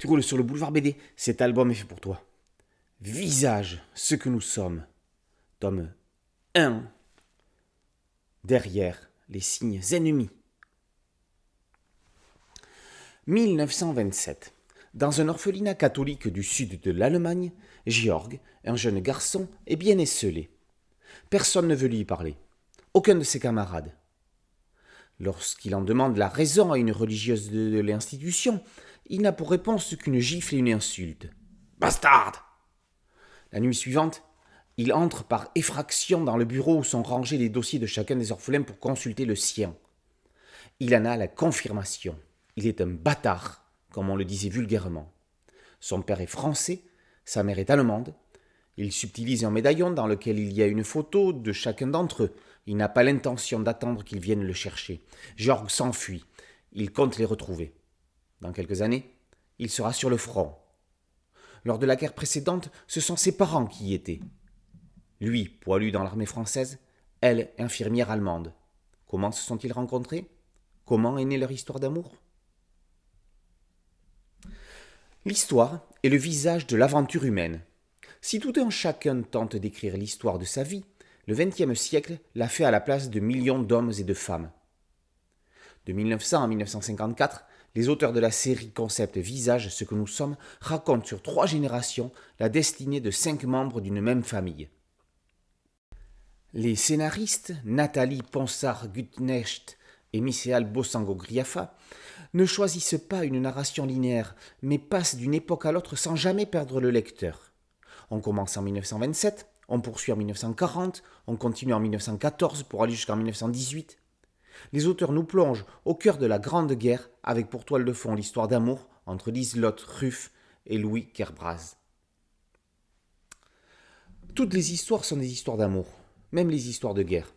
Tu roules sur le boulevard BD, cet album est fait pour toi. Visage, ce que nous sommes. Tome 1. Derrière les signes ennemis. 1927. Dans un orphelinat catholique du sud de l'Allemagne, Georg, un jeune garçon, est bien esseulé. Personne ne veut lui parler. Aucun de ses camarades. Lorsqu'il en demande la raison à une religieuse de l'institution, il n'a pour réponse qu'une gifle et une insulte. Bastarde! La nuit suivante, il entre par effraction dans le bureau où sont rangés les dossiers de chacun des orphelins pour consulter le sien. Il en a la confirmation. Il est un bâtard, comme on le disait vulgairement. Son père est français, sa mère est allemande. Il subtilise un médaillon dans lequel il y a une photo de chacun d'entre eux. Il n'a pas l'intention d'attendre qu'ils viennent le chercher. Georg s'enfuit. Il compte les retrouver. Dans quelques années, il sera sur le front. Lors de la guerre précédente, ce sont ses parents qui y étaient. Lui, poilu dans l'armée française, elle, infirmière allemande. Comment se sont-ils rencontrés? Comment est née leur histoire d'amour? L'histoire est le visage de l'aventure humaine. Si tout un chacun tente d'écrire l'histoire de sa vie, le XXe siècle l'a fait à la place de millions d'hommes et de femmes. De 1900 à 1954, les auteurs de la série concept Visage, ce que nous sommes racontent sur 3 générations la destinée de 5 membres d'une même famille. Les scénaristes Nathalie Ponsard-Gutnecht et Michael Bosango-Griafa ne choisissent pas une narration linéaire, mais passent d'une époque à l'autre sans jamais perdre le lecteur. On commence en 1927, on poursuit en 1940, on continue en 1914 pour aller jusqu'en 1918. Les auteurs nous plongent au cœur de la Grande Guerre avec pour toile de fond l'histoire d'amour entre Liselotte Ruff et Louis Kerbraz. Toutes les histoires sont des histoires d'amour, même les histoires de guerre.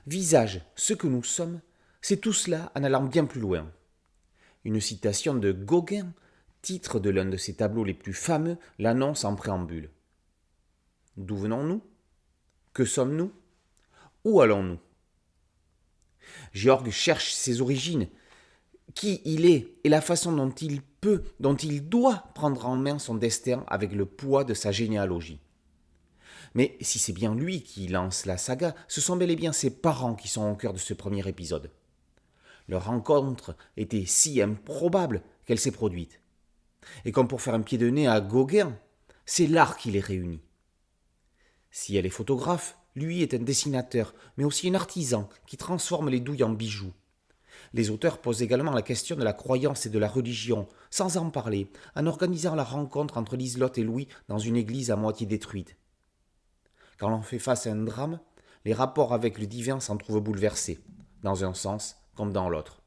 Visage, ce que nous sommes, c'est tout cela en allant bien plus loin. Une citation de Gauguin, titre de l'un de ses tableaux les plus fameux, l'annonce en préambule. D'où venons-nous? Que sommes-nous? Où allons-nous? Georg cherche ses origines, qui il est et la façon dont il peut, dont il doit prendre en main son destin avec le poids de sa généalogie. Mais si c'est bien lui qui lance la saga, ce sont bel et bien ses parents qui sont au cœur de ce premier épisode. Leur rencontre était si improbable qu'elle s'est produite. Et comme pour faire un pied de nez à Gauguin, c'est l'art qui les réunit. Si elle est photographe, lui est un dessinateur, mais aussi un artisan qui transforme les douilles en bijoux. Les auteurs posent également la question de la croyance et de la religion, sans en parler, en organisant la rencontre entre Liselotte et Louis dans une église à moitié détruite. Quand l'on fait face à un drame, les rapports avec le divin s'en trouvent bouleversés, dans un sens comme dans l'autre.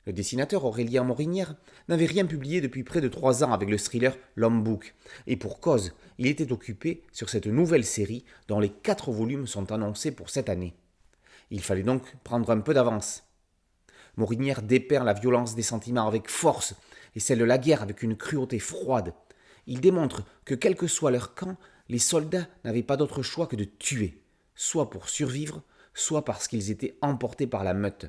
Le dessinateur Aurélien Morinière n'avait rien publié depuis près de 3 ans avec le thriller L'Homme Bouc, et pour cause, il était occupé sur cette nouvelle série dont les 4 volumes sont annoncés pour cette année. Il fallait donc prendre un peu d'avance. Morinière dépeint la violence des sentiments avec force et celle de la guerre avec une cruauté froide. Il démontre que quel que soit leur camp, les soldats n'avaient pas d'autre choix que de tuer, soit pour survivre, soit parce qu'ils étaient emportés par la meute.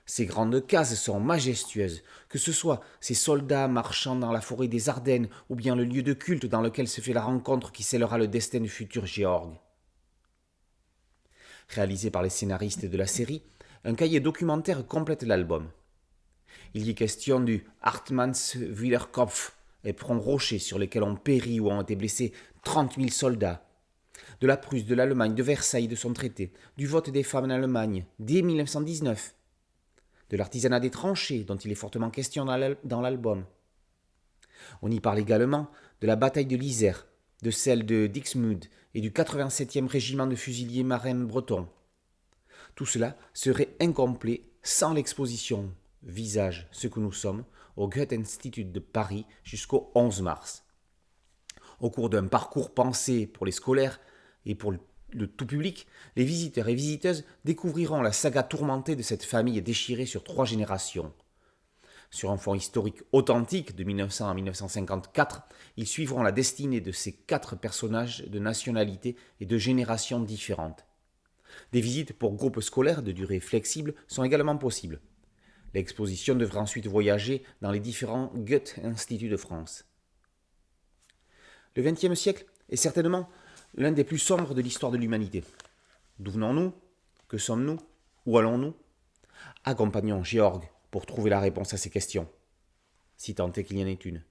Ces grandes cases sont majestueuses, que ce soit ces soldats marchant dans la forêt des Ardennes ou bien le lieu de culte dans lequel se fait la rencontre qui scellera le destin du futur Georg. Réalisé par les scénaristes de la série, un cahier documentaire complète l'album. Il y est question du Hartmannswillerkopf, éperon rocher sur lesquels ont péri ou ont été blessés 30 000 soldats, de la Prusse, de l'Allemagne, de Versailles, de son traité, du vote des femmes en Allemagne, dès 1919, de l'artisanat des tranchées, dont il est fortement question dans l'album. On y parle également de la bataille de l'Isère, de celle de Dixmude et du 87e régiment de fusiliers marins bretons. Tout cela serait incomplet sans l'exposition Visage, ce que nous sommes, au Goethe-Institut de Paris jusqu'au 11 mars. Au cours d'un parcours pensé pour les scolaires et pour le tout public, les visiteurs et visiteuses découvriront la saga tourmentée de cette famille déchirée sur 3 générations. Sur un fond historique authentique de 1900 à 1954, ils suivront la destinée de ces 4 personnages de nationalités et de générations différentes. Des visites pour groupes scolaires de durée flexible sont également possibles. L'exposition devrait ensuite voyager dans les différents Goethe-instituts de France. Le XXe siècle est certainement l'un des plus sombres de l'histoire de l'humanité. D'où venons-nous? Que sommes-nous? Où allons-nous? Accompagnons Georg pour trouver la réponse à ces questions, si tant est qu'il y en ait une.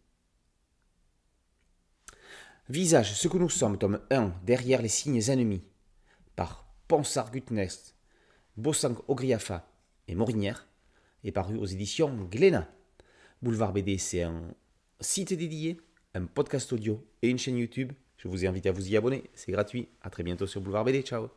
Visage, ce que nous sommes, tome 1, derrière les signes ennemis, par Ponsard Gutnest, Bossang Ogriafa et Morinière, est paru aux éditions Glénat. Boulevard BD, c'est un site dédié, un podcast audio et une chaîne YouTube. Je vous invite à vous y abonner, c'est gratuit. A très bientôt sur Boulevard BD, ciao.